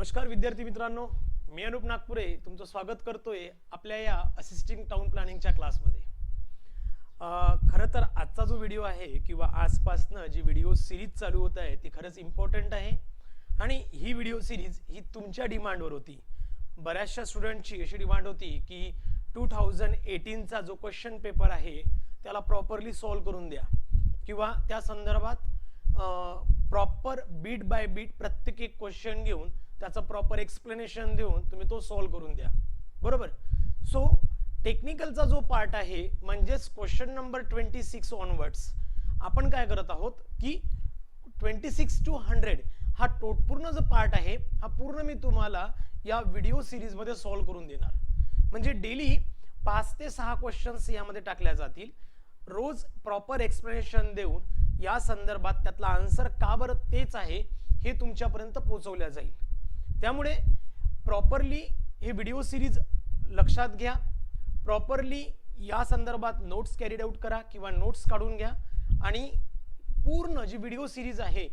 नमस्कार विद्यार्थी मित्रांनो, मी अनुप नागपुरे तुमचं स्वागत करतोय आपल्या या असिस्टिंग टाउन प्लॅनिंगच्या क्लासमध्ये। खरं तर आजचा जो व्हिडिओ आहे किंवा आसपासनं जी व्हिडिओ सिरीज चालू होत आहे ती खरंच इम्पॉर्टंट आहे आणि ही व्हिडिओ सिरीज ही तुमच्या डिमांडवर होती। बऱ्याचशा स्टुडंटची अशी डिमांड होती की 2018 चा जो क्वेश्चन पेपर आहे त्याला प्रॉपरली सॉल्व करून द्या किंवा त्या संदर्भात प्रॉपर बीट बाय बीट प्रत्येक एक क्वेश्चन घेऊन त्याचं प्रॉपर एक्सप्लेनेशन देऊन तुम्ही तो सॉल्व करून द्या, बरोबर। सो टेक्निकलचा जो पार्ट आहे म्हणजेच क्वेश्चन नंबर 26 ऑनवर्ड्स आपण काय करत आहोत की 26 to 100 हा पूर्ण जो पार्ट आहे हा पूर्ण मी तुम्हाला या व्हिडिओ सिरीज मध्ये सॉल्व करून देणार। म्हणजे डेली 5 ते 6 क्वेश्चन्स यामध्ये टाकल्या जातील, रोज प्रॉपर एक्सप्लेनेशन देऊन या संदर्भात त्यातला आन्सर का बरं तेच आहे हे तुमच्यापर्यंत पोहोचवल्या जाईल। त्यामुळे प्रॉपरली हे व्हिडिओ सिरीज लक्षात घ्या, प्रॉपरली या संदर्भात नोट्स कॅरीड आउट करा किंवा नोट्स काढून घ्या आणि पूर्ण जी व्हिडिओ सिरीज आहे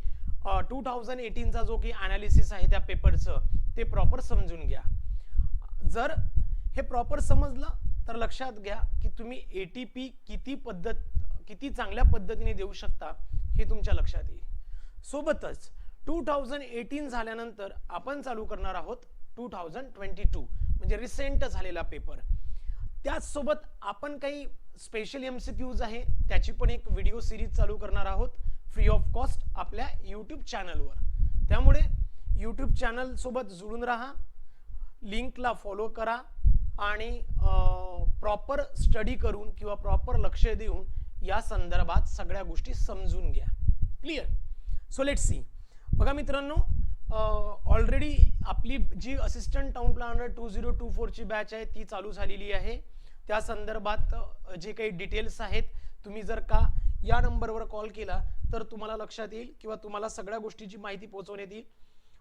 2018 चा जो की एनालिसिस आहे त्या पेपरचं ते प्रॉपर समजून घ्या। जर हे प्रॉपर समजलं तर लक्षात घ्या की तुम्ही एटीपी किती चांगल्या पद्धतीने देऊ शकता हे तुमच्या लक्षात येईल। सोबतच 2018 झाल्यानंतर आपण चालू करणार आहोत 2022 म्हणजे रिसेंट झालेला पेपर। त्याच सोबत आपण काही स्पेशल एमसीक्यूज आहे त्याची पण एक व्हिडिओ सिरीज चालू करणार आहोत फ्री ऑफ कॉस्ट आपल्या YouTube चॅनलवर। त्यामुळे YouTube चॅनल सोबत जुळून राहा, लिंकला फॉलो करा आणि प्रॉपर स्टडी करून किंवा प्रॉपर लक्ष देऊन या संदर्भात सगळ्या गोष्टी समजून घ्या। क्लियर? So let's see. बघा मित्रांनो, ऑलरेडी आपली जी असिस्टंट टाउन प्लॅनर 2024 ची बॅच आहे ती चालू झालेली आहे। त्या संदर्भात जे काही डिटेल्स आहेत तुम्ही जर का या नंबरवर कॉल केला तर तुम्हाला लक्षात येईल किंवा तुम्हाला सगळ्या गोष्टीची माहिती पोहोचवण्यात येईल।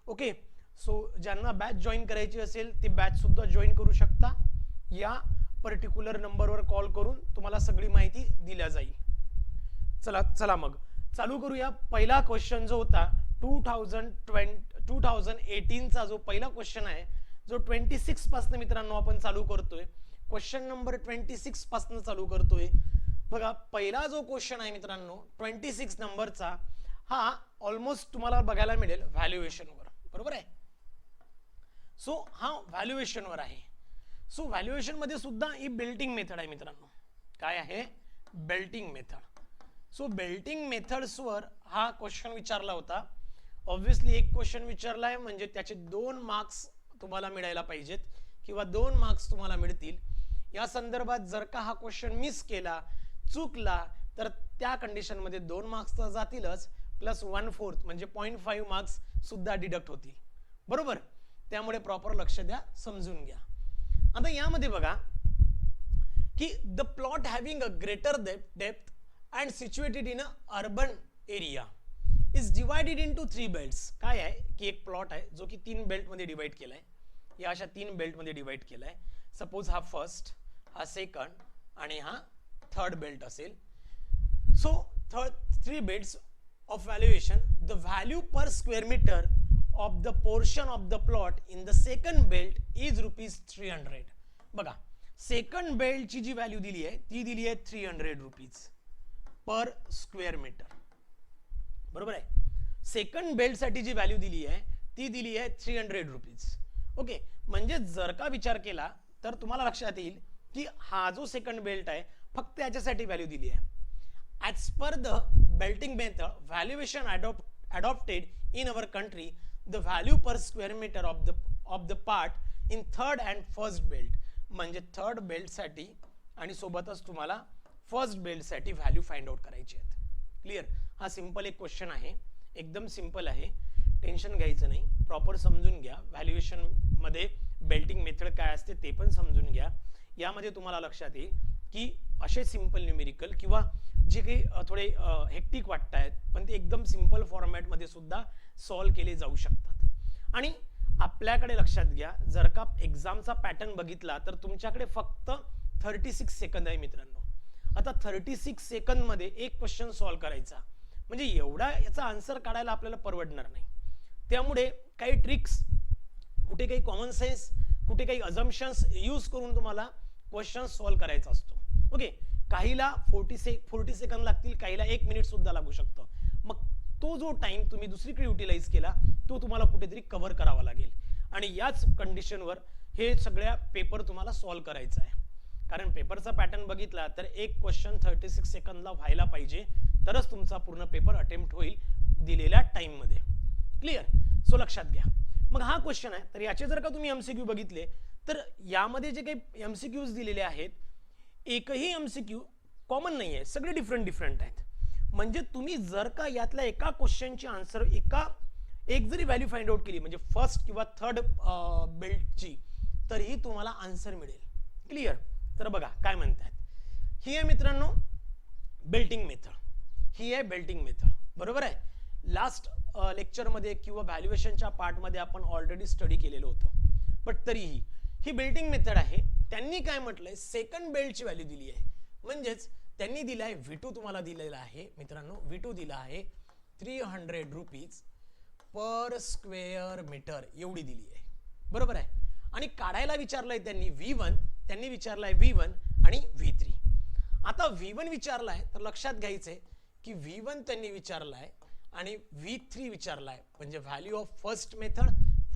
ओके, सो ज्यांना बॅच जॉईन करायची असेल ते बॅच सुद्धा जॉईन करू शकता। या पर्टिक्युलर नंबरवर कॉल करून तुम्हाला सगळी माहिती दिल्या जाईल। चला मग चालू करूया। पहिला क्वेश्चन जो होता 2018 चा जो पहिला क्वेश्चन आहे जो 26 पासून मित्रांनो आपण चालू करतोय, क्वेश्चन नंबर 26 पासून चालू करतोय। बघा पहिला जो क्वेश्चन आहे मित्रांनो 26 नंबरचा हा ऑलमोस्ट तुम्हाला बघायला मिळेल व्हॅल्युएशन वर, बरोबर आहे। सो हा व्हॅल्युएशन वर आहे। सो व्हॅल्युएशन मध्ये सुद्धा ही बेल्टिंग मेथड आहे मित्रांनो। काय आहे? Belting method. So Belting methods वर हा क्वेश्चन विचारला होता। ऑब्वियसली एक क्वेश्चन विचारला आहे म्हणजे त्याचे 2 मार्क्स तुम्हाला मिळायला पाहिजेत किंवा 2 मार्क्स तुम्हाला मिळतील। या संदर्भात जर का हा क्वेश्चन मिस केला, चुकला तर त्या कंडिशन मध्ये 2 मार्क्स तर जातीलच प्लस 1/4 म्हणजे 0.5 मार्क्स सुद्धा डिडक्ट होतील, बरोबर। त्यामुळे प्रॉपर लक्ष द्या, समजून घ्या। आता यामध्ये बघा की the plot having a greater depth and situated in a urban area is divided into 3 belts. काय आहे की एक प्लॉट आहे जो की 3 बेल्ट मध्ये डिवाइड केलाय। या अशा 3 बेल्ट मध्ये डिवाइड केलाय। सपोज हा फर्स्ट, हा सेकंड आणि हा थर्ड बेल्ट असेल। So 3 belts of valuation, the value per square metre of the portion of the plot in the second belt is ₹300। बघा सेकंड बेल्ट ची जी व्हॅल्यू दिली आहे ती दिली आहे ₹300 पर स्क्वेअर मीटर, बरोबर आहे। सेकंड बेल्ट साठी जी व्हॅल्यू दिली आहे ती दिली आहे ₹300। ओके, म्हणजे जर का विचार केला तर तुम्हाला लक्षात येईल की हा जो सेकंड बेल्ट आहे फक्त याच्यासाठी व्हॅल्यू दिली आहे। As per the Belting method valuation adopted in our country, the value per square meter of the part in third and first belt म्हणजे थर्ड बेल्ट साठी आणि सोबतच तुम्हाला फर्स्ट बेल्ट साठी व्हॅल्यू फाइंड आउट करायची आहे। क्लियर? हा simple एक क्वेश्चन आहे, एकदम सिंपल आहे, टेन्शन घ्यायचं नाही, प्रॉपर समजून घ्या। व्हॅल्युएशन मध्ये बेल्टिंग मेथड काय असते ते पण समजून घ्या। यामध्ये तुम्हाला लक्षात येईल की असे सिंपल न्यूमेरिकल किंवा जे काही थोडे हेक्टिक वाटतायत पण ते एकदम सिंपल फॉर्मॅट मध्ये सुद्धा सॉल्व केले जाऊ शकतात। आणि आपल्याकडे लक्षात घ्या, जर का एक्झामचा पॅटर्न बघितला तर तुमच्याकडे फक्त 36 सेकंद आहे मित्रांनो। आता 36 सेकंद मध्ये एक क्वेश्चन सॉल्व करायचा म्हणजे एवढा याचा आन्सर काढायला आपल्याला परवडणार नाही। त्यामुळे काही ट्रिक्स कुठे काही कॉमन सेन्स, कुठे काही अझम्पशन्स यूज करून तुम्हाला क्वेश्चन सॉल्व्ह करायचा असतो. ओके, काहीला 40 सेकंद लागतील, काहीला 1 मिनिट सुद्धा लागू शकतं. मग तो जो टाइम तुम्ही दुसरीकडे युटिलाइज केला तो तुम्हाला कुठेतरी कव्हर करावा लागेल आणि याच कंडिशनवर हे सगळ्या पेपर तुम्हाला सॉल्व्ह करायचा आहे. कारण पेपरचा पॅटर्न बघितला तर एक क्वेश्चन 36 सेकंदला व्हायला पाहिजे, तरच तुमचा पूर्ण पेपर अटेम्प्ट होईल दिलेल्या टाइम मध्ये. क्लिअर? सो लक्षात घ्या. मग हा क्वेश्चन आहे, तर याचे जर का तुम्ही एमसीक्यू बघितले तर यामध्ये जे काही एमसीक्यूज दिलेले आहेत एकही एमसीक्यू कॉमन नाही आहे, सगळे डिफरंट आहेत. म्हणजे तुम्ही जर का यातल्या एका क्वेश्चनची आन्सर एक जरी व्हॅल्यू फाइंड आउट केली म्हणजे फर्स्ट किंवा थर्ड बेल्टची, तरीही तुम्हाला आन्सर मिळेल. क्लिअर? तर बघा काय म्हणतात. ही आहे मित्रांनो बेल्टिंग मेथड, ही आहे बेल्टिंग मेथड. बरोबर आहे? लास्ट लेक्चरमध्ये किंवा व्हॅल्युएशनच्या पार्टमध्ये आपण ऑलरेडी स्टडी केलेलं होतं, बट तरीही ही बेल्टिंग मेथड आहे. त्यांनी काय म्हटलंय, सेकंड बेल्टची व्हॅल्यू दिली आहे. म्हणजेच त्यांनी दिलाय V2 तुम्हाला दिलेला आहे मित्रांनो, V2 दिला आहे 300 रुपीज पर स्क्वेअर मीटर एवढी दिली आहे. बरोबर आहे? आणि काढायला विचारलंय त्यांनी V1, त्यांनी विचारलाय V1 आणि V3. आता V1 विचारलाय तर लक्षात घ्यायचंय की V1 त्यांनी विचारलाय आणि V3 विचारलाय, म्हणजे value of first method,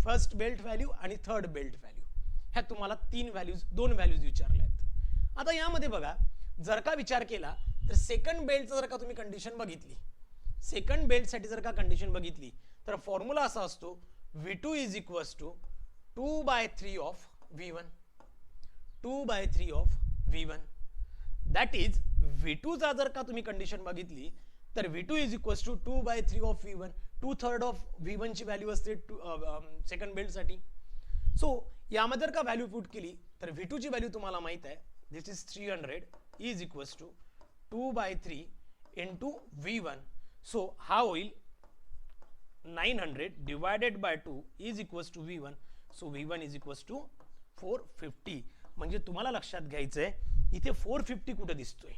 first belt value आणि थर्ड बेल्ट व्हॅल्यू, ह्या तुम्हाला दोन व्हॅल्यूज विचारल्या आहेत. आता यामध्ये बघा जर का विचार केला तर सेकंड बेल्टचं जर का तुम्ही कंडिशन बघितली, सेकंड बेल्टसाठी जर का कंडिशन बघितली तर फॉर्म्युला असा असतो V2 is equals to 2/3 of V1, 2/3 of V1. That is V2 चा जर का तुम्ही कंडिशन बघितली तर V2 is equals to 2/3 of V1, 2/3 of V1 ची व्हॅल्यू असते सेकंड बेल्ट साठी. सो यामध्ये जर का व्हॅल्यू पुट केली तर V2 ची व्हॅल्यू तुम्हाला माहित आहे, this is 300 is equals to 2/3 into V1. So हा होईल 900 divided by 2 is equals to V1. So V1 is equals to 450. म्हणजे तुम्हाला लक्षात घ्यायचंय इथे 450 कुठे दिसतोय,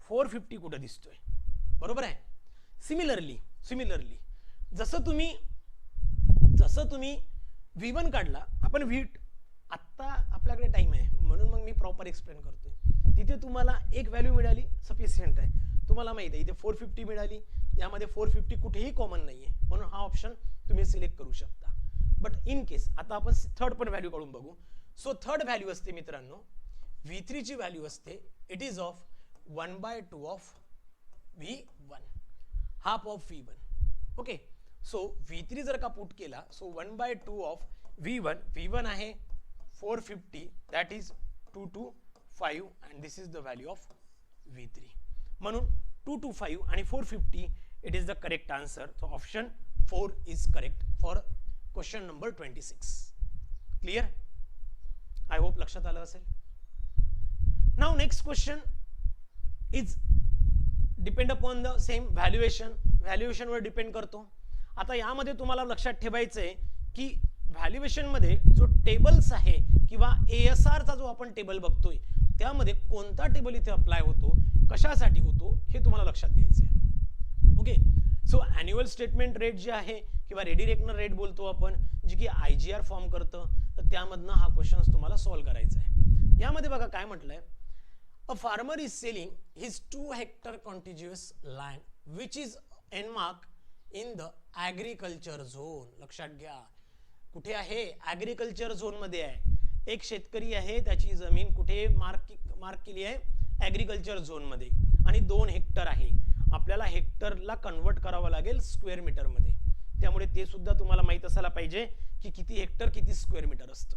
450 कुठे दिसतोय. बरोबर आहे? सिमिलरली जसं तुम्ही V1 काढला, आपण आता आपल्याकडे टाइम आहे म्हणून मग मी प्रॉपर एक्सप्लेन करतोय. तिथे तुम्हाला एक व्हॅल्यू मिळाली सफिशियंट आहे, तुम्हाला माहिती आहे इथे 450 मिळाली, यामध्ये 450 कुठेही कॉमन नाहीये म्हणून हा ऑप्शन तुम्ही सिलेक्ट करू शकता. बट इन केस आता आपण थर्ड पण व्हॅल्यू काढून बघू. सो थर्ड व्हॅल्यू असते मित्रांनो V3 ची व्हॅल्यू असते it is of 1/2 of V1, half of V1. Okay, so V3 जर का पुट केला सो 1/2 ऑफ V1 आहे 450, that is 225 and this is the value of V3. म्हणून 225 आणि 450 it is the correct answer. So option 4 is correct for question number 26. Clear? I hope लक्षात आलं असेल. Now next question is depend upon the same valuation वर depend करतो. आता यामध्ये तुम्हाला लक्षात ठेवायचंय की व्हॅल्युएशन मध्ये जो टेबल्स आहे किंवा ASR चा जो आपण टेबल बघतोय त्यामध्ये कोणता टेबल इथे अप्लाय होतो, कशासाठी होतो हे तुम्हाला लक्षात घ्यायचंय. Okay, so annual statement rate जे आहे किंवा रेडी रेकनर रेट बोलतो आपण, जी की IGR फॉर्म करतं, तर त्यामधनं हा क्वेश्चन तुम्हाला सॉल्व्ह करायचा आहे. यामध्ये बघा काय म्हटलंय, a farmer is selling his 2 hectare contiguous land which is earmarked in the agriculture zone. लक्षात घ्या कुठे आहे, ऍग्रीकल्चर झोन मध्ये आहे. एक शेतकरी आहे त्याची जमीन कुठे मार्क केली आहे, ऍग्रीकल्चर झोन मध्ये, आणि 2 हेक्टर आहे. आपल्याला हेक्टरला कन्वर्ट करावं लागेल स्क्वेअर मीटर मध्ये, त्यामुळे ते सुद्धा तुम्हाला माहित असायला पाहिजे की किती हेक्टर किती स्क्वेअर मीटर असतं.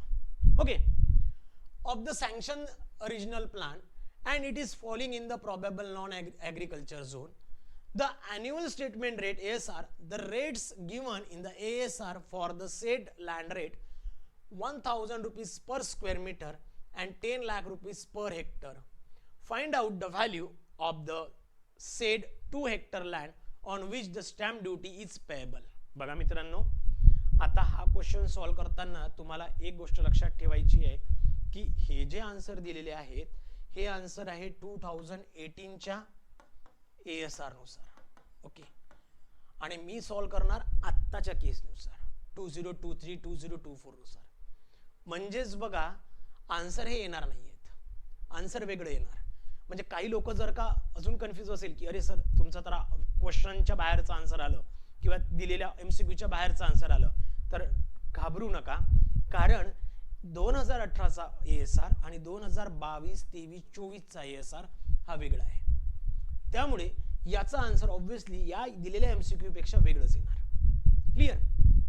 Okay, of the sanction original plan and it is falling in the probable non-agriculture zone. The annual statement rate ASR, the rates given in the ASR for the said land rate 1000 rupees per square meter and 10 lakh rupees per hectare. Find out the value of the said 2 hectare land on which the stamp duty is payable. बघा मित्रांनो, आता हा question solve करताना तुम्हाला एक गोष्ट लक्षात ठेवायची आहे की हे जे आन्सर दिलेले आहेत हे आन्सर आहे 2018 च्या ASR नुसार. ओके, आणि मी सॉल्व्ह करणार आत्ताच्या केस नुसार. 2023 2024 नुसार. म्हणजेच बघा आन्सर हे येणार नाहीयेत, आन्सर वेगळं येणार. म्हणजे काही लोक जर का अजून कन्फ्युज असेल की अरे सर तुमचा तर क्वेश्चनच्या बाहेरचं आन्सर आलं किंवा दिलेल्या MCQच्या बाहेरचं आन्सर आलं, तर घाबरू नका, कारण 2018चा ASR आणि 2022, 23, 24चा ASR हा वेगळा आहे. त्यामुळे याचा आन्सर ऑब्व्हियसली या दिलेल्या MCQ पेक्षा वेगळंच येणार. क्लिअर?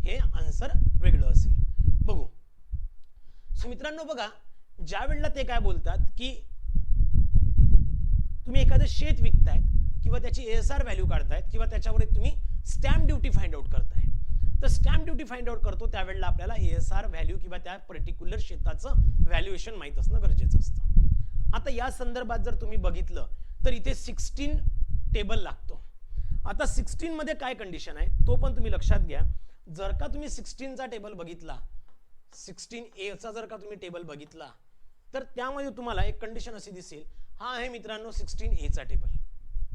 हे आन्सर वेगळं असेल. बघू. सो मित्रांनो बघा, ज्या वेळेला ते काय बोलतात की तुम्ही एखादं शेत विकतायत किंवा त्याची ASR व्हॅल्यू काढतायत किंवा त्याच्यावर तुम्ही स्टॅम्प ड्युटी फाइंड आउट करताय, तर स्टॅम्प ड्युटी फाइंड आउट करतो त्यावेळेला आपल्याला ASR व्हॅल्यू किंवा त्या पर्टिक्युलर शेताचं व्हॅल्युएशन माहित असणं गरजेचं असतं. आता या संदर्भात जर तुम्ही बघितलं तर इथे 16 टेबल लागतो. आता 16 मध्ये काय कंडिशन आहे तो पण तुम्ही लक्षात घ्या. जर का तुम्ही 16चा टेबल बघितला, 16A चा जर का तुम्ही टेबल बघितला, तर त्यामध्ये तुम्हाला एक कंडिशन अशी दिसेल, हा आहे मित्रांनो 16A चा टेबल,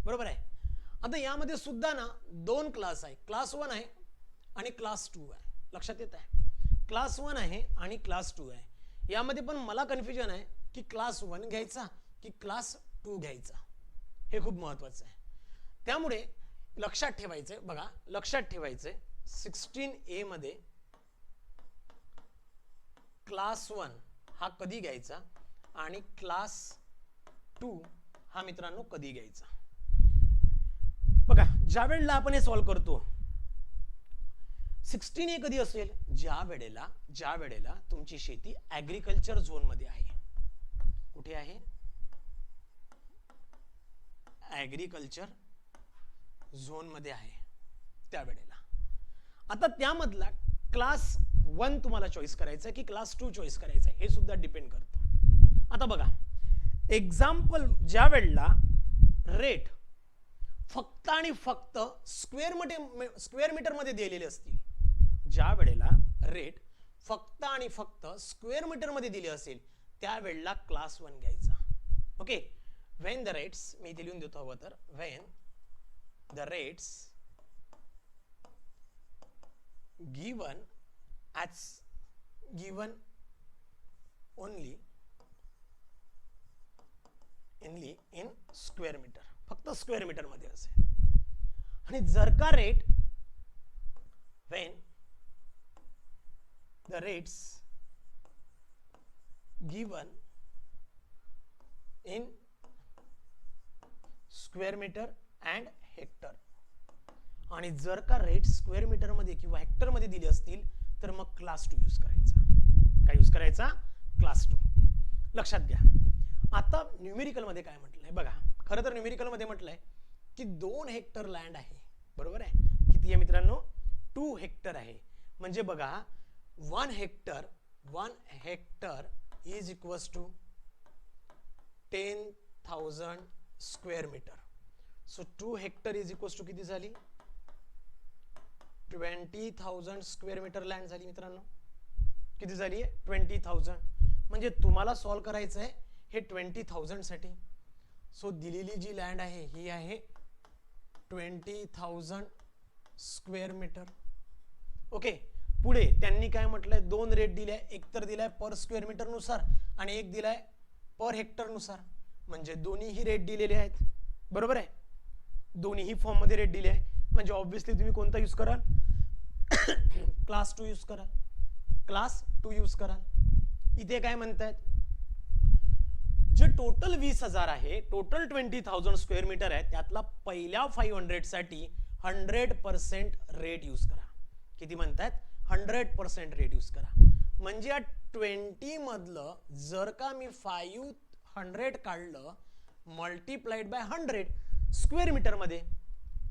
बरोबर आहे. आता यामध्ये सुद्धा ना दोन क्लास आहे, क्लास 1 आहे आणि क्लास 2 आहे. लक्षात येत आहे? क्लास 1 आहे आणि क्लास 2 आहे. यामध्ये पण मला कन्फ्युजन आहे की क्लास 1 घ्यायचा की क्लास 2 घ्यायचा, हे खूप महत्वाचं आहे. त्यामुळे लक्षात ठेवायचंय, बघा लक्षात ठेवायचंय 16A मध्ये क्लास 1 हा कधी घ्यायचा आणि क्लास 2 हा मित्रांनो कधी घ्यायचा. बघा ज्या वेळेला आपण हे सॉल्व्ह करतो, 16A कधी असेल, ज्या वेळेला तुमची शेती ऍग्रीकल्चर झोन मध्ये आहे. कुठे आहे? ऍग्रीकल्चर झोन मध्ये आहे त्यावेळेला. आता त्यामधला क्लास 1 तुम्हाला चॉईस करायचा आहे की क्लास 2 चॉईस करायचा आहे, हे सुद्धा डिपेंड करतं. आता बघा एक्झाम्पल, ज्या वेळेला रेट फक्त आणि फक्त स्क्वेअर मीटर मध्ये दिलेले असतील, ज्या वेळेला रेट फक्त आणि फक्त स्क्वेअर मीटर मध्ये दिले असेल त्यावेळेला क्लास 1 घ्यायचा. ओके. व्हेन द रेट्स, मी इथे लिहून देतो हवं तर, when the rates given only in square metre, फक्त स्क्वेअर मीटर मध्ये असेल. आणि जर का rate when the rates given in square metre and hectare, आणि जर का रेट स्क्वेअर मीटर मध्ये किंवा हेक्टर मध्ये दिले असतील तर मग क्लास 2 यूज करायचा. काय यूज करायचा? क्लास 2. लक्षात घ्या. आता न्यूमेरिकल मध्ये काय म्हटलंय बघा, खरं तर न्यूमेरिकल मध्ये म्हटलंय की 2 हेक्टर लँड आहे, बरोबर आहे. किती आहे मित्रांनो? 2 हेक्टर आहे. म्हणजे बघा 1 hectare is equals to 10,000 square metre. So 2 hectare is equals to किती झाली? 20,000 स्क्वेअर मीटर लँड झाली मित्रांनो. किती झाली? 20,000. म्हणजे तुम्हाला सॉल्व्ह करायचं आहे हे 20,000 साठी. सो दिलेली जी लँड आहे ही आहे 20,000 स्क्वेअर मीटर. ओके. पुढे त्यांनी काय म्हटलंय, 2 रेट दिले, एक तर दिलाय पर स्क्वेअर मीटर नुसार आणि एक दिलाय पर हेक्टर नुसार. म्हणजे दोन्हीही रेट दिलेले आहेत, बरोबर आहे. दोन्हीही फॉर्म मध्ये रेट दिले आहे. म्हणजे ऑब्व्हियसली तुम्ही कोणता यूज कराल? क्लास 2 यूज कराल. क्लास 2 यूज कराल. इथे काय म्हणतायत, जे टोटल 20,000 आहे, टोटल 20,000 स्क्वेअर मीटर आहे, त्यातला पहिल्या 500 साठी 100% रेट यूज करा. किती म्हणतायत? 100% रेट यूज करा. म्हणजे या 20 मधलं जर का मी 500 काढलं मल्टिप्लाइड बाय 100 स्क्वेअर मीटर मध्ये,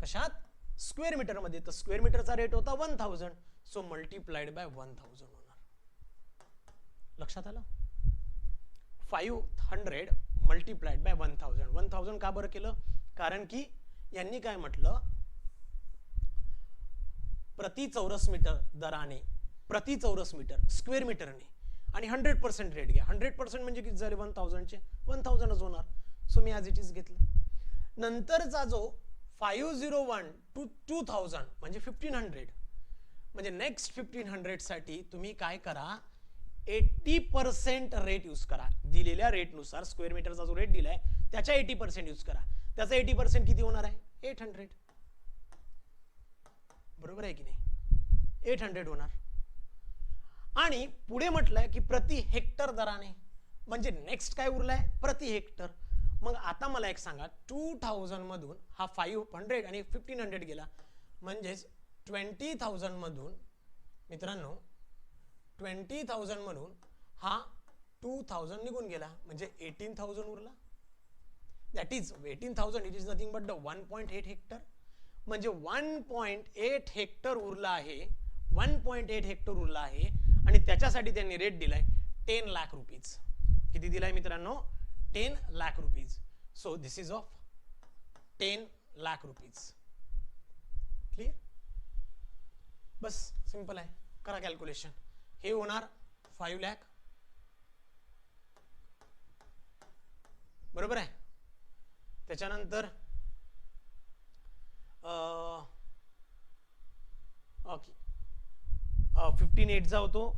कशात? स्क्वेअर मीटर मध्ये, तर स्क्वेअर मीटरचा रेट होता 1000. सो मल्टिप्लाइड बाय 1000 होणार. लक्षात आलं? 500 मल्टिप्लाइड बाय 1000. 1000 का बरं केलं? कारण की यांनी काय म्हटलं, प्रति चौरस मीटर दराने, प्रति चौरस मीटर स्क्वेअर मीटरने, आणि 100% रेट घ्या. 100% म्हणजे किती झाले? 1000 चे 1000च होणार. So me as it is घेतलं. नंतरचा जो 501 to 2000 म्हणजे 1500, म्हणजे नेक्स्ट 1500 साठी तुम्ही काय करा, 80% रेट यूज करा. दिलेल्या रेटनुसार स्क्वेअर मीटरचा जो रेट दिलाय त्याच्या 80% यूज करा. त्याचा 80% किती होणार आहे? 800. बरोबर आहे की नाही? 800 होणार. आणि पुढे म्हटलंय की प्रति हेक्टर दराने, म्हणजे नेक्स्ट काय उरलाय? प्रति हेक्टर. मग आता मला एक सांगा, 2000 मधून हा 500 आणि 1500 गेला, म्हणजेच 20,000 मधून मित्रांनो 20,000 मधून हा 2000 निघून गेला, म्हणजे 18,000 उरला. That is 18,000 it is nothing but the 1.8 hectare. म्हणजे 1.8 हेक्टर उरला आहे, 1.8 हेक्टर उरला आहे. आणि त्याच्यासाठी त्यांनी रेट दिलाय 10 लाख रुपीज. किती दिलाय मित्रांनो? 10 lakh rupees. So this is of 10 lakh rupees. Clear? Bus simple आहे, करा कॅल्क्युलेशन. हे होणार 5 लाख. बरोबर आहे? त्याच्यानंतर ओके 15 चा होतो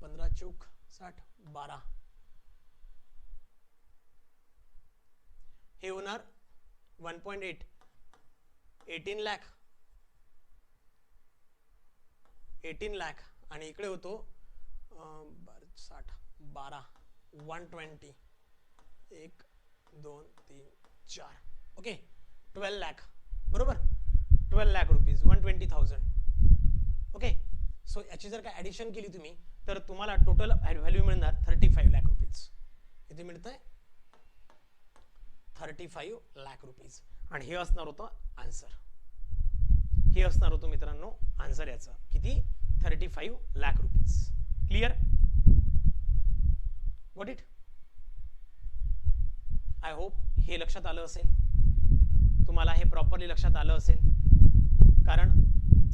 15 चौक 60 12. हे होणार 1.8 18 लाख 18 लाख. आणि इकडे होतो 60 12 120 1 2 3 4. ओके 12 लाख. बरोबर? 12 लाख रुपीज 120,000. ओके. सो याची जर काय ऍडिशन केली तुम्ही तर तुम्हाला टोटल व्हॅल्यू मिळणार 35 लाख रुपीज. किती मिळतंय? 35 लाख रुपीज. आणि हे असणार होतं आन्सर. हे असणार होतं मित्रांनो आन्सर याचं. किती? 35 lakh rupees. Clear? Got it? I hope हे लक्षात आलं असेल, तुम्हाला हे प्रॉपरली लक्षात आलं असेल. कारण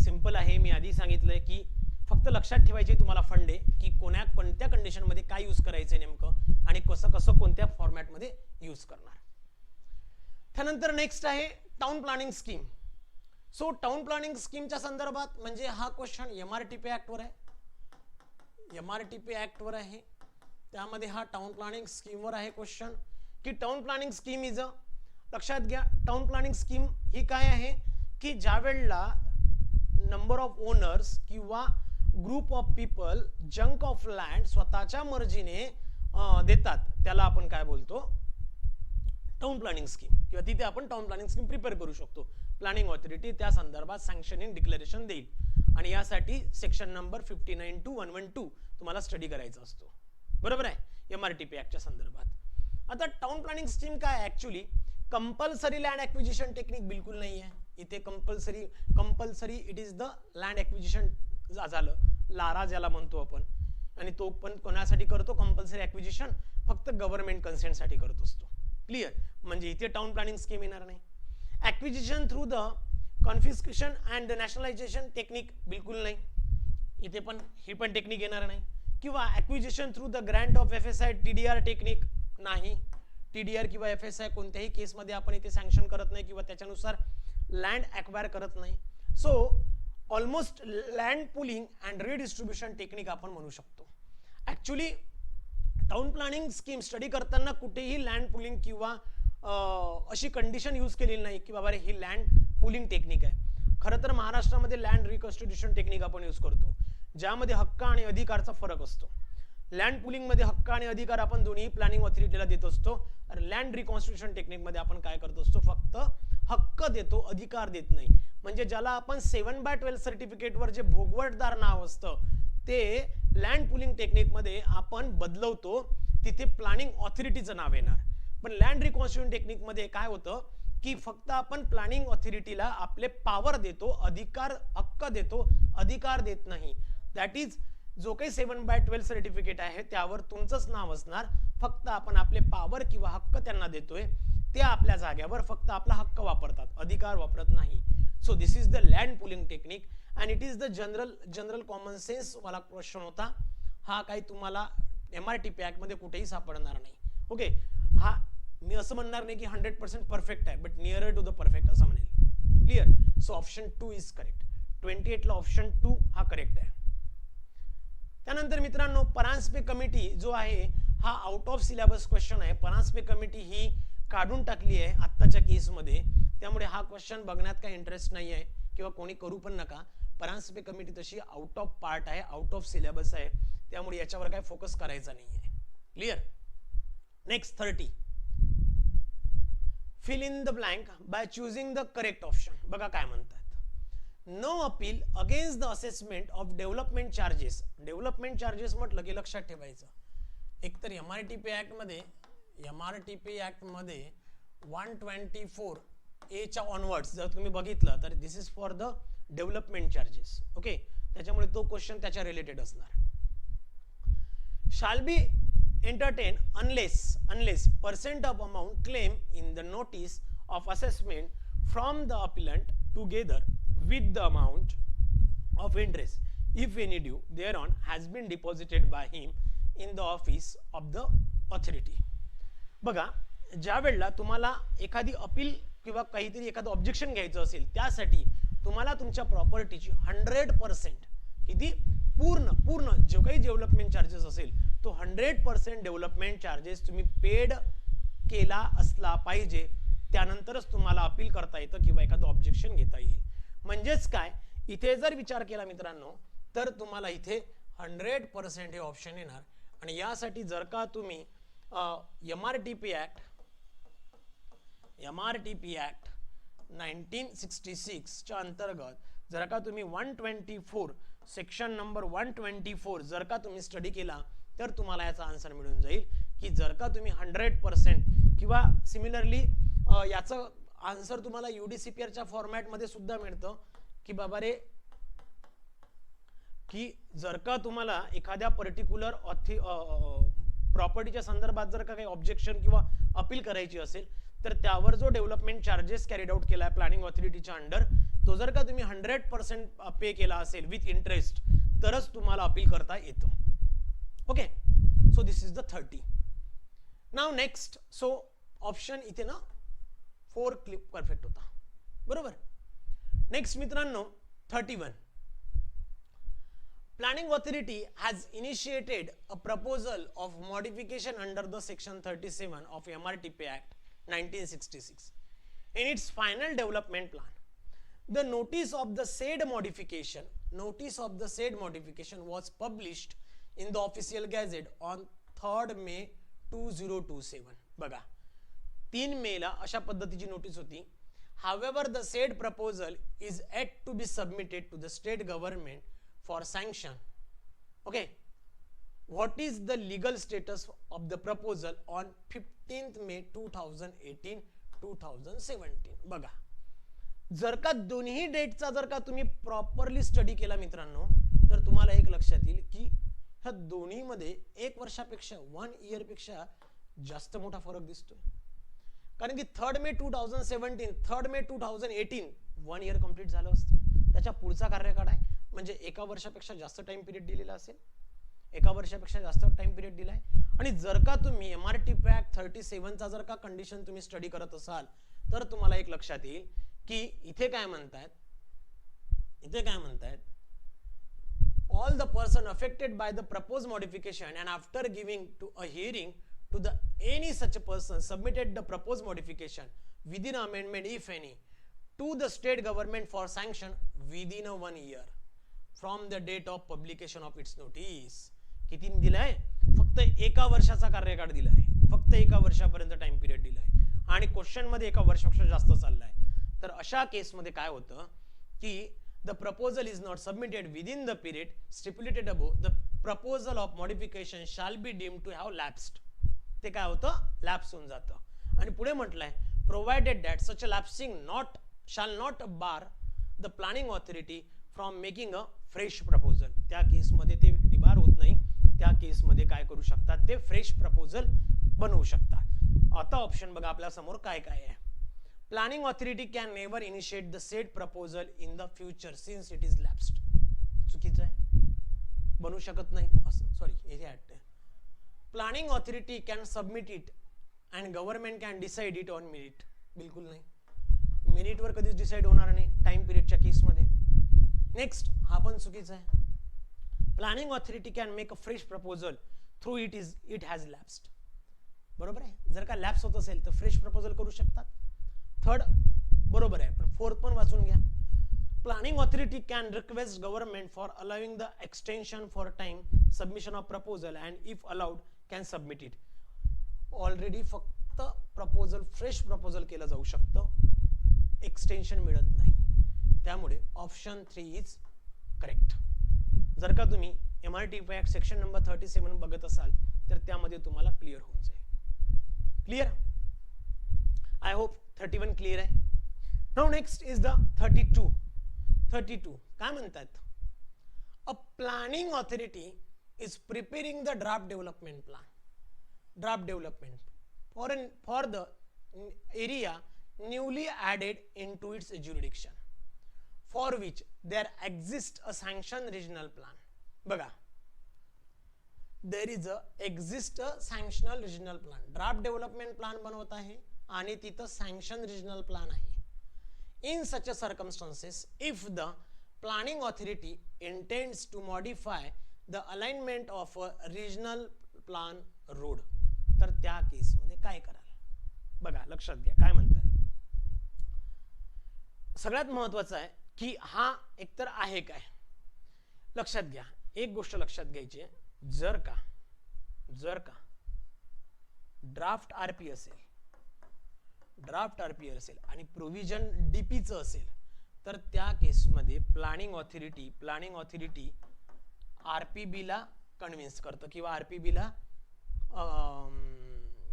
सिंपल आहे, मी आधी सांगितलंय की फक्त लक्षात ठेवायचे तुम्हाला फंडे की कोणत्या कंडिशन मध्ये काय यूज करायचंय नेमकं आणि कसं कसं कोणत्या फॉर्मॅट मध्ये यूज करणार. त्यानंतर नेक्स्ट आहे town planning scheme. So town planning स्कीमच्या संदर्भात म्हणजे हा क्वेश्चन MRTP ऍक्ट वर आहे. MRTP ऍक्ट वर आहे, त्यामध्ये हा टाउन प्लॅनिंग स्कीम वर आहे क्वेश्चन. की town planning scheme is a, लक्षात घ्या टाउन प्लॅनिंग स्कीम ही काय आहे की ज्या वेळेला नंबर ऑफ ओनर्स किंवा group of people junk of land स्वतःच्या मर्जीने देतात त्याला आपण काय बोलतो? Town planning scheme. किंवा तिथे आपण टाउन प्लॅनिंग स्कीम प्रिपेअर करू शकतो. प्लॅनिंग ऑथॉरिटी त्या संदर्भात सँक्शनिंग डिक्लेरेशन देईल आणि यासाठी सेक्शन नंबर 59 to 112 तुम्हाला स्टडी करायचा असतो. बरोबर आहे? MRTP ऍक्टच्या संदर्भात. आता टाउन प्लॅनिंग स्कीम काय? Actually compulsory land acquisition technique बिलकुल नाही आहे इथे. Compulsory it is the land acquisition झालं, लारा ज्याला म्हणतो आपण. आणि तो पण कोणासाठी करतो? कंपल्सरी ऍक्विजिशन फक्त गव्हर्नमेंट कन्सेंट साठी करत असतो. क्लियर? म्हणजे इथे टाउन प्लॅनिंग स्कीम येणार नाही. Acquisition through the confiscation and nationalisation technique बिलकुल नाही इथे, पण ही पण टेक्निक येणार नाही. किंवा acquisition through the Grant of FSI TDR technique नाही. TDR किंवा FSI कोणत्याही केसमध्ये आपण इथे सँक्शन करत नाही किंवा त्याच्यानुसार लँड ॲक्वायर करत नाही. So almost land pooling and redistribution technique आपण म्हणू शकतो. Actually town planning scheme study करताना कुठेही लँड पुलिंग किंवा अशी कंडिशन यूज केलेली नाही की बाबा ही लँड पुलिंग टेक्निक आहे. खरं तर महाराष्ट्रामध्ये लँड रिकॉन्स्टिट्यूशन टेक्निक आपण यूज करतो, ज्यामध्ये हक्क आणि अधिकारचा फरक असतो. लँड पुलिंग मध्ये हक्क आणि अधिकार आपण दोन्ही प्लॅनिंग ऑथॉरिटीला देत असतो. लँड रिकॉन्स्टिट्यूशन टेक्निक मध्ये आपण काय करत असतो? फक्त हक्क देतो, अधिकार देत नाही. म्हणजे ज्याला आपण 7/12 सर्टिफिकेट वर जे भोगवटदार नाव असतं ते लँड पुलिंग टेक्निक मध्ये आपण बदलवतो, तिथे प्लॅनिंग ऑथॉरिटीचं नाव येणार. पण लँड रिकॉन्स्टिट्यूशन टेक्निक मध्ये काय होतं की फक्त आपण प्लॅनिंग ऑथॉरिटीला आपले पॉवर देतो, अधिकार हक्क देतो, अधिकार देत नाही. दॅट इज जो काही 7/12 सर्टिफिकेट आहे त्यावर तुमचंच नाव असणार, फक्त आपण आपले पॉवर किंवा हक्क त्यांना देतोय, ते आपल्या जागेवर फक्त आपला हक्क वापरतात, अधिकार वापरत नाही. So this is the land pulling technique and it is the general common sense वाला क्वेश्चन होता. हा काही तुम्हाला MRTP ऍक्ट मध्ये कुठेही सापडणार नाही. ओके, हा मी असं म्हणणार नाही की 100% परफेक्ट आहे, but near to the perfect असं म्हणेल. Clear. So option 2 is correct. 28 ला ऑप्शन 2 हा करेक्ट आहे. त्यानंतर मित्रांनो परांजपे कमिटी जो आहे हा आउट ऑफ सिलेबस क्वेश्चन आहे. परांजपे कमिटी ही काढून टाकली आहे आत्ताच्या केसमध्ये, त्यामुळे हा क्वेश्चन बघण्यात काही इंटरेस्ट नाही आहे किंवा कोणी करू पण नका. परांजपे कमिटी तशी आउट ऑफ पार्ट आहे, आउट ऑफ सिलेबस आहे, त्यामुळे याच्यावर काय फोकस करायचा नाही आहे. Clear. Next 30. Fill in the blank by choosing the correct option. बघा काय म्हणतात. No appeal against the assessment of development charges. Development charges म्हटलं की लक्षात ठेवायचं एकतर MRTP ऍक्ट मध्ये 124A च्या ऑनवर्ड्स जर तुम्ही बघितलं तर this is for the development charges. Okay, त्याच्यामुळे तो क्वेश्चन त्याच्या रिलेटेड असणार. Shall be entertain unless percent of amount claim in the notice of assessment from the appellant together with the amount of interest if any due thereon has been deposited by him in the office of the authority. बघा ज्या वेळेला तुम्हाला एखादी appeal किंवा काहीतरी एखादं objection घ्यायचं असेल त्यासाठी तुम्हाला तुमच्या प्रॉपर्टीची 100% किती पूर्ण जो काही डेव्हलपमेंट चार्जेस असेल तो 100% डेव्हलपमेंट चार्जेस तुम्ही पेड केला असला पाहिजे, त्यानंतरच तुम्हाला अपील करता येतं किंवा एखादं ऑब्जेक्शन घेता येईल. म्हणजेच काय इथे जर विचार केला मित्रांनो तर तुम्हाला इथे 100% हे ऑप्शन येणार. आणि यासाठी जर का तुम्ही MRTP ऍक्ट 1966 च्या अंतर्गत जर का तुम्ही 124 सेक्शन नंबर 124 जर का तुम्ही स्टडी केला तर तुम्हाला याचा आन्सर मिळून जाईल की जर का तुम्ही 100% किंवा सिमिलरली याचं आन्सर तुम्हाला UDCPR च्या फॉर्मॅट मध्ये सुद्धा मिळतं की बाबा रे की जर का तुम्हाला एखाद्या पर्टिक्युलर प्रॉपर्टीच्या संदर्भात जर का काही ऑब्जेक्शन किंवा अपील करायची असेल तर त्यावर जो डेव्हलपमेंट चार्जेस कॅरीड आउट केला प्लॅनिंग ऑथॉरिटीच्या अंडर तो जर का तुम्ही 100% पे केला असेल विथ इंटरेस्ट तरच तुम्हाला अपील करता येतं. Okay, so this is the 30. Now next, so option इथे ना 4 क्लिक परफेक्ट होता बरोबर. नेक्स्ट मित्रांनो 31. Planning authority has initiated a proposal of modification under the section 37 of MRTP Act 1966 in its final development plan. The notice of the said modification was published in the official gazette on 3rd May 2027. बघा 3 मेला अशा पद्धतीची notice होती. However, the said proposal is yet to be submitted to the state government for sanction. Okay, what is the legal status of the proposal on 15th May 2018-2017? बघा जर का दोन्ही डेटचा जर का तुम्ही प्रॉपरली स्टडी केला मित्रांनो तर तुम्हाला एक लक्षात येईल की ह्या दोन्ही मध्ये 1 वर्षापेक्षा 1 इयर पेक्षा जास्त मोठा फरक दिसतोय. कारण की 3rd May 2017 3rd May 2018 1 year complete झालं असतं. त्याच्या पुढचा कार्यकाळ आहे म्हणजे 1 वर्षापेक्षा जास्त टाइम पिरियड दिलेला असेल, 1 वर्षापेक्षा जास्त टाइम पिरियड दिलाय. आणि जर का तुम्ही MRTP Act 37 चा जर का कंडिशन तुम्ही स्टडी करत असाल तर तुम्हाला एक लक्षात येईल की इथे काय म्हणतायत all the person affected by the proposed modification and after giving to a hearing to the any such a person submitted the proposed modification within amendment if any to the state government for sanction within a 1 year from the date of publication of its notice. किती दिलाय? फक्त 1 वर्षाचा कार्यकाळ दिलाय, फक्त 1 वर्षापर्यंत time period दिलाय आणि क्वेश्चन मध्ये 1 वर्षापेक्षा जास्त चाललाय. तर अशा केस मध्ये काय होतं की the proposal is not submitted within the period stipulated above, the proposal of modification shall be deemed to have lapsed. ते काय होतं? लॅप्स होऊन जातं. आणि पुढे म्हटलंय provided that such a lapsing shall not bar the planning authority from making a fresh proposal. त्या केस मध्ये ते डिबार होत नाही, त्या केस मध्ये काय करू शकतात ते फ्रेश प्रपोजल बनवू शकतात. आता ऑप्शन बघा आपल्या समोर काय काय आहे. Planning authority can never initiate the said proposal in the future since it is lapsed. चुकीचं आहे, बनवू शकत नाही असं. सॉरी, हे आहे. Planning authority can submit it and government can decide it on merit. बिलकुल नाही, मिनिटवर कधीच डिसाईड होणार नाही टाइम पिरियडच्या केसमध्ये. नेक्स्ट, हा पण चुकीचा आहे. Planning authority can make a fresh proposal through it has lapsed. बरोबर आहे. जर का लॅप्स होत असेल तर फ्रेश प्रपोजल करू शकतात. थर्ड बरोबर आहे, पण फोर्थ पण वाचून घ्या. Planning authority can request government for allowing the extension for time submission of proposal and if allowed can submit it. Already फक्त प्रपोजल, फ्रेश प्रपोजल केलं जाऊ शकतं, एक्सटेन्शन मिळत नाही. त्यामुळे ऑप्शन 3 इज करेक्ट. जर का तुम्ही MRT ऍक्ट सेक्शन नंबर 37 बघत असाल तर त्यामध्ये तुम्हाला क्लिअर होऊन जाईल. क्लिअर? आय होप 31 क्लिअर आहे. Now next is the 32. काय म्हणतात? A planning authority is preparing the draft development plan. Draft development for the area newly added into its jurisdiction for which there exists a sanctioned regional plan. बघा, there is a sanctioned regional plan. Draft development plan बनवत आहे आणि तिथं sanction regional plan आहे. In such a circumstances, if the planning authority intends to modify the alignment of a regional plan road, तर त्या केसमध्ये काय कराल? बघा, लक्षात घ्या काय म्हणतात. सगळ्यात महत्वाचं आहे की हा एकतर आहे काय. लक्षात घ्या, एक गोष्ट लक्षात घ्यायची आहे. जर का ड्राफ्ट आरपी असेल आणि प्रोव्हिजन डीपीचं असेल तर त्या केसमध्ये प्लॅनिंग ऑथॉरिटी आरपीबीला कन्व्हिन्स करतं किंवा आरपीबीला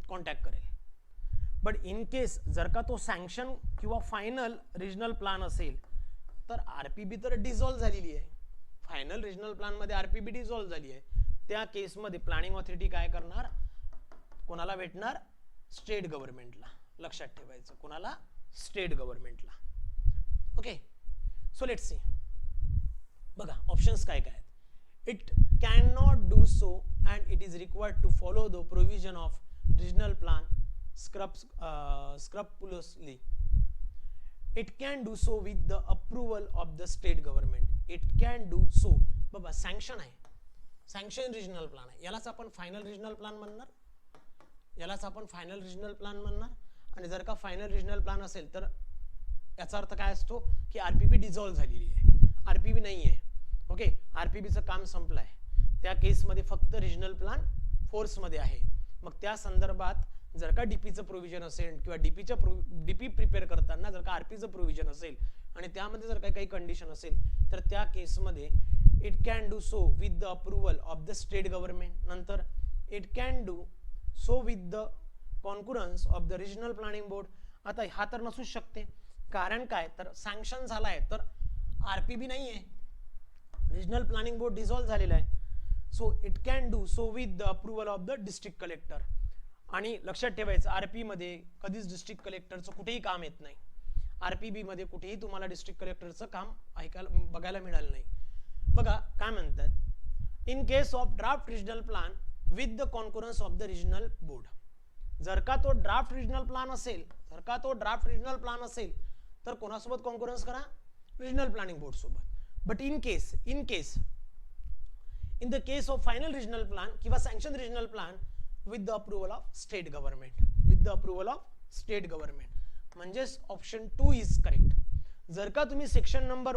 कॉन्टॅक्ट करेल. बट इन केस जर का तो सँक्शन किंवा फायनल रिजनल प्लान असेल तर आरपीबी तर डिझॉल्व झालेली आहे. फायनल रिजनल प्लान मध्ये आरपीबी डिझॉल्व झाली आहे. त्या केसमध्ये प्लॅनिंग ऑथॉरिटी काय करणार? कोणाला भेटणार? स्टेट गव्हर्नमेंटला. लक्षात ठेवायचं, कोणाला? स्टेट गव्हर्नमेंटला. Okay, so let's see. बघा ऑप्शन्स काय काय आहेत. It can not do so and it is required to follow the provision of regional plan scrupulously. It can do so with the approval of the state government. It can do so. बाबा sanction आहे, sanction regional plan आहे, यालाच आपण final regional plan म्हणणार. आणि जर का final regional plan असेल तर याचा अर्थ काय असतो की आरपीबी डिझॉल्व झालेली आहे, आरपीबी नाही आहे. ओके, आरपीबीचं काम संपलं आहे. त्या केसमध्ये फक्त रिजनल प्लान फोर्स मध्ये आहे. मग त्या संदर्भात जर का डीपीचं प्रोव्हिजन असेल किंवा डीपी प्रिपेअर करताना जर का आरपीचं प्रोव्हिजन असेल आणि त्यामध्ये जर काही कंडिशन असेल तर त्या केसमध्ये it can do so with the approval of the state government. नंतर it can do so with the concurrence of the regional planning board. आता हा तर नसूच शकते, कारण काय तर सँक्शन झाला आहे तर आरपीबी नाही आहे, रिजनल प्लॅनिंग बोर्ड डिझॉल्व झालेला आहे. So it can do so with the approval of the district collector. आणि लक्षात ठेवायचं, आरपी मध्ये कधीच डिस्ट्रिक्ट कलेक्टरचं कुठेही काम येत नाही. आरपीबी मध्ये कुठेही तुम्हाला डिस्ट्रिक्ट कलेक्टरचं काम बघायला मिळालं नाही. बघा काय म्हणतात. In case of draft regional plan with the concurrence of the regional board. जर का तो ड्राफ्ट रिजनल प्लान असेल तर कोणासोबत कॉन्करन्स करा? रिजनल प्लॅनिंग बोर्ड सोबत. But in the case of final regional plan किंवा sanction regional plan with the approval of state government. म्हणजेच ऑप्शन 2 इज करेक्ट. जर का तुम्ही सेक्शन नंबर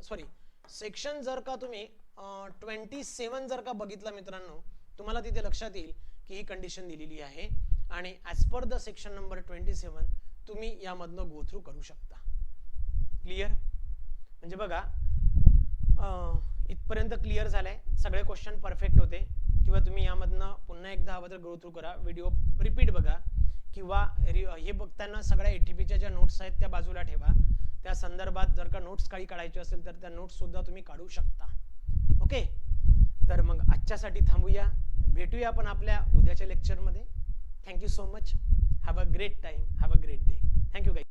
27 जर का बघितलं मित्रांनो, तुम्हाला तिथे लक्षात येईल की ही कंडिशन दिलेली आहे आणि as per the section number 27 तुम्ही यामधनं गो थ्रू करू शकता. क्लिअर? म्हणजे बघा इथपर्यंत क्लिअर झालंय, सगळे क्वेश्चन परफेक्ट होते. किंवा तुम्ही यामधनं पुन्हा एकदा हवं तर गो थ्रू करा, व्हिडिओ रिपीट बघा किंवा हे बघताना सगळ्या एटीपीच्या ज्या नोट्स आहेत त्या बाजूला ठेवा. त्या संदर्भात जर का नोट्स काही काढायचे असेल तर त्या नोट्स सुद्धा तुम्ही काढू शकता. ओके, तर मग आजच्यासाठी थांबूया. भेटूया आपण आपल्या उद्याच्या लेक्चरमध्ये. Thank you so much. Have a great time. Have a great day. Thank you guys.